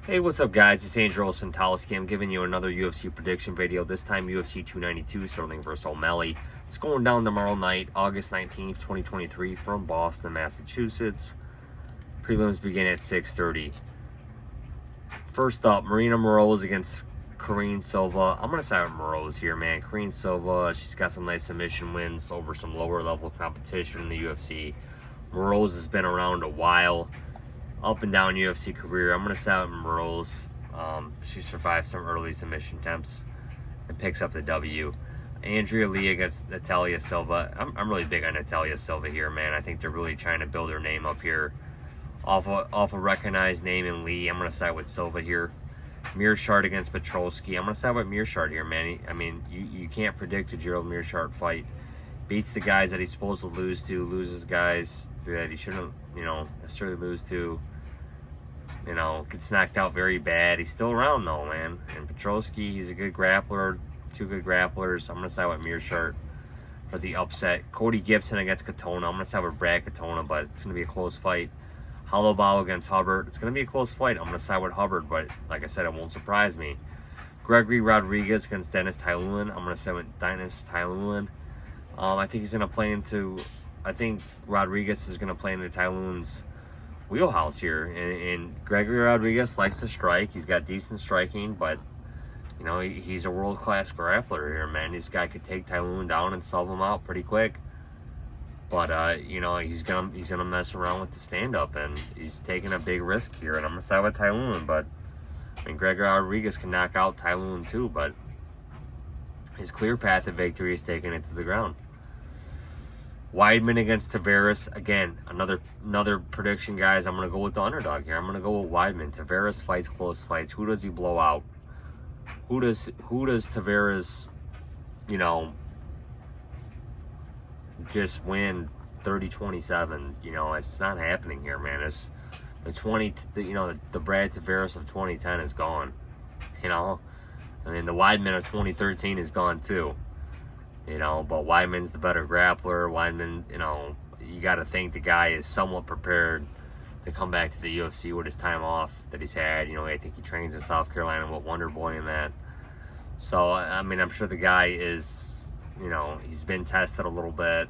Hey, what's up, guys? It's Andrew Santalski. I'm giving you another UFC prediction video. This time, UFC 292, Sterling vs. O'Malley. It's going down tomorrow night, August 19th, 2023, from Boston, Massachusetts. Prelims begin at 6:30. First up, Marina Moroz against Karine Silva. I'm going to side with Moroz here, man. Karine Silva, she's got some nice submission wins over some lower-level competition in the UFC. Moroz has been around a while. Up and down UFC career. I'm going to side with Moroz. She survived some early submission attempts and picks up the W. Andrea Lee against Natalia Silva. I'm really big on Natalia Silva here, man. I think they're really trying to build her name up here. Off a recognized name in Lee. I'm going to side with Silva here. Meerschaert against Petrosky. I'm going to side with Meerschaert here, man. I mean, you can't predict a Gerald Meerschaert fight. Beats the guys that he's supposed to lose to. Loses guys that he shouldn't, necessarily lose to. Gets knocked out very bad. He's still around though, man. And Petrosky, he's a good grappler. Two good grapplers. I'm going to side with Meerschaert for the upset. Cody Gibson against Katona. I'm going to side with Brad Katona, but it's going to be a close fight. Hollowbow against Hubbard. It's going to be a close fight. I'm going to side with Hubbard, but like I said, it won't surprise me. Gregory Rodriguez against Dennis Tiuliulin. I'm going to side with Dennis Tiuliulin. I think he's going to play into... I think Rodriguez is going to play into Tiuliulin's wheelhouse here, and Gregory Rodriguez likes to strike. He's got decent striking, but he's a world-class grappler here, man. This guy could take Tiuliulin down and sub him out pretty quick, but he's gonna mess around with the stand-up, and he's taking a big risk here. And I'm gonna side with Tiuliulin, but I mean, Gregory Rodriguez can knock out Tiuliulin too, but his clear path to victory is taking it to the ground. Weidman against Tavares. Again, another prediction, guys. I'm going to go with the underdog here. I'm going to go with Weidman. Tavares fights close fights. Who does he blow out? Who does Tavares, just win 30-27? It's not happening here, man. It's the Brad Tavares of 2010 is gone. I mean, the Weidman of 2013 is gone too. But Weidman's the better grappler. Weidman, you got to think the guy is somewhat prepared to come back to the UFC with his time off that he's had. I think he trains in South Carolina with Wonder Boy and that. So, I mean, I'm sure the guy is, he's been tested a little bit.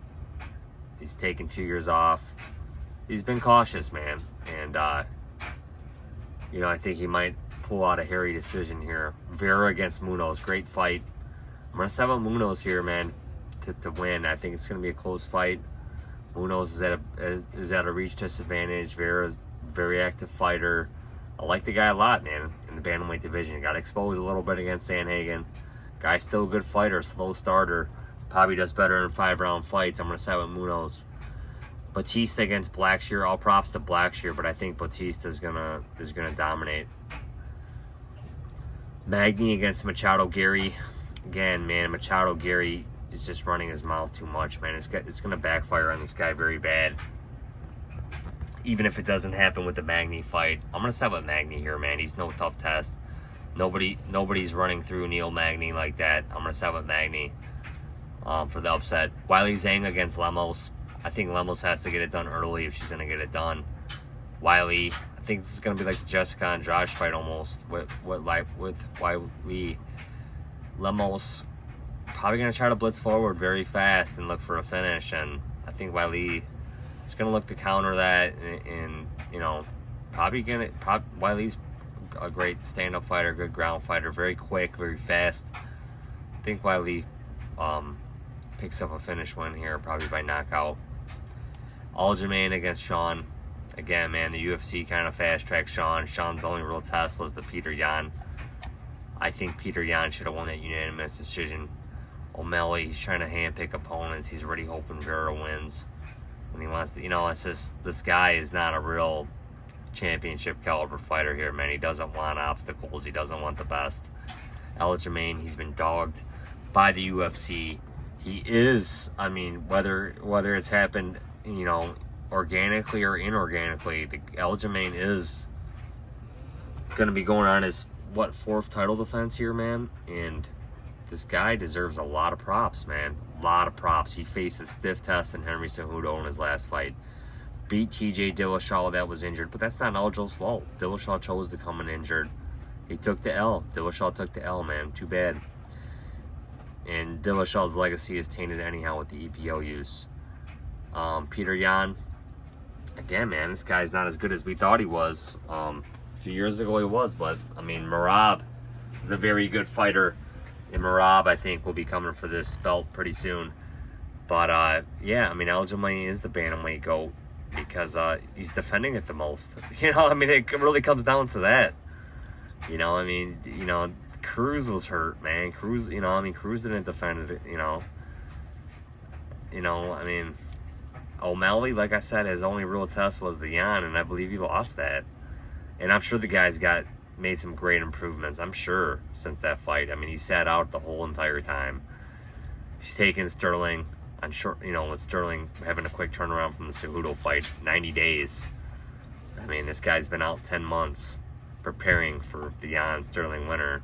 He's taken 2 years off. He's been cautious, man. And, I think he might pull out a hairy decision here. Vera against Munhoz. Great fight. I'm going to side with Munhoz here, man, to win. I think it's going to be a close fight. Munhoz is at a reach disadvantage. Vera's a very active fighter. I like the guy a lot, man, in the bantamweight division. Got exposed a little bit against Sanhagen. Guy's still a good fighter, slow starter. Probably does better in 5-round fights. I'm going to side with Munhoz. Bautista against Blackshear. All props to Blackshear, but I think Bautista is gonna dominate. Magny against Machado Gary. Again, man, Machado Gary is just running his mouth too much, man. It's going to backfire on this guy very bad. Even if it doesn't happen with the Magny fight. I'm going to side with Magny here, man. He's no tough test. Nobody's running through Neil Magny like that. I'm going to side with Magny for the upset. Zhang against Lemos. I think Lemos has to get it done early if she's going to get it done. Wiley, I think this is going to be like the Jessica Andrade fight almost with Wiley. Lemos probably going to try to blitz forward very fast and look for a finish, and I think Wiley is going to look to counter that, and Wiley's a great stand-up fighter, good ground fighter, very quick, very fast. I think Wiley picks up a finish win here, probably by knockout. Aljamain against Sean. Again, man, the UFC kind of fast-tracked Sean. Sean's only real test was the Peter Yan. I think Peter Yan should have won that unanimous decision. O'Malley, he's trying to handpick opponents. He's already hoping Vera wins. And he wants to, it's just, this guy is not a real championship caliber fighter here, man. He doesn't want obstacles. He doesn't want the best. Aljamain, he's been dogged by the UFC. He is, I mean, whether it's happened, organically or inorganically, the Aljamain is going to be going on his, fourth title defense here, man, and this guy deserves a lot of props, man. A lot of props. He faced a stiff test in Henry Cejudo in his last fight. beat TJ Dillashaw that was injured, but that's not Aljo's fault. Dillashaw chose to come in injured. He took the L. Dillashaw took the L, man. Too bad. And Dillashaw's legacy is tainted anyhow with the EPO use. Peter Yan, again, man, this guy's not as good as we thought he was. A few years ago he was, but I mean, Moroz is a very good fighter, and Moroz, I think, will be coming for this belt pretty soon. But yeah, I mean, Aljamain is the bantamweight GOAT because he's defending it the most. You know, I mean, it really comes down to that. You know, I mean, you know, Cruz was hurt, man. Cruz, you know, I mean, Cruz didn't defend it, you know. I mean, O'Malley, like I said, his only real test was the Yan, and I believe he lost that. And I'm sure the guy's made some great improvements, I'm sure, since that fight. I mean, he sat out the whole entire time. He's taken Sterling on short, you know, with Sterling having a quick turnaround from the Cejudo fight, 90 days. I mean, this guy's been out 10 months preparing for the Yan Sterling winner.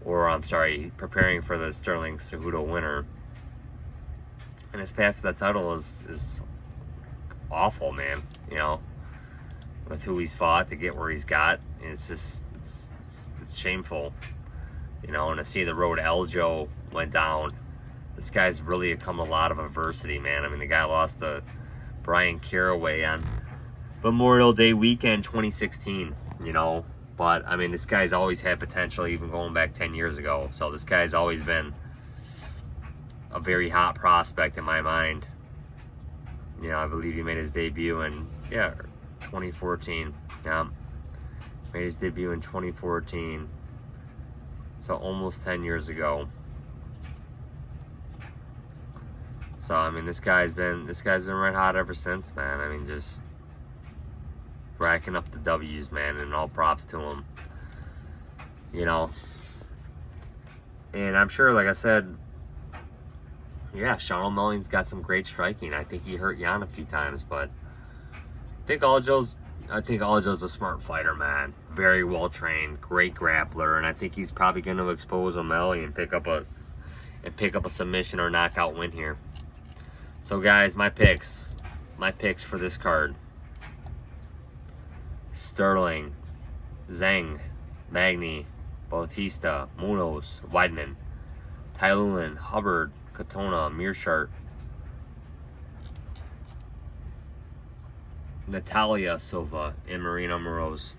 Or, I'm sorry, preparing for the Sterling Cejudo winner. And his path to that title is awful, man. You know, with who he's fought to get where he's got. And it's just, it's shameful. You know, and to see the road Aljo went down. This guy's really come a lot of adversity, man. I mean, the guy lost to Brian Caraway on Memorial Day weekend 2016, you know. But, I mean, this guy's always had potential, even going back 10 years ago. So this guy's always been a very hot prospect in my mind. You know, I believe he made his debut in, 2014. Yeah. Made his debut in 2014. So almost 10 years ago. So, I mean, this guy's been red hot ever since, man. I mean, just racking up the W's, man, and all props to him. You know. And I'm sure, like I said, yeah, Sean O'Malley's got some great striking. I think he hurt Yan a few times, but I think Aljo's a smart fighter, man. Very well trained, great grappler, and I think he's probably going to expose O'Malley and pick up a submission or knockout win here. So, guys, my picks for this card: Sterling, Zhang, Magny, Bautista, Munhoz, Weidman, Tiuliulin, Hubbard, Katona, Meerschaert, Natalia Silva, and Moroz.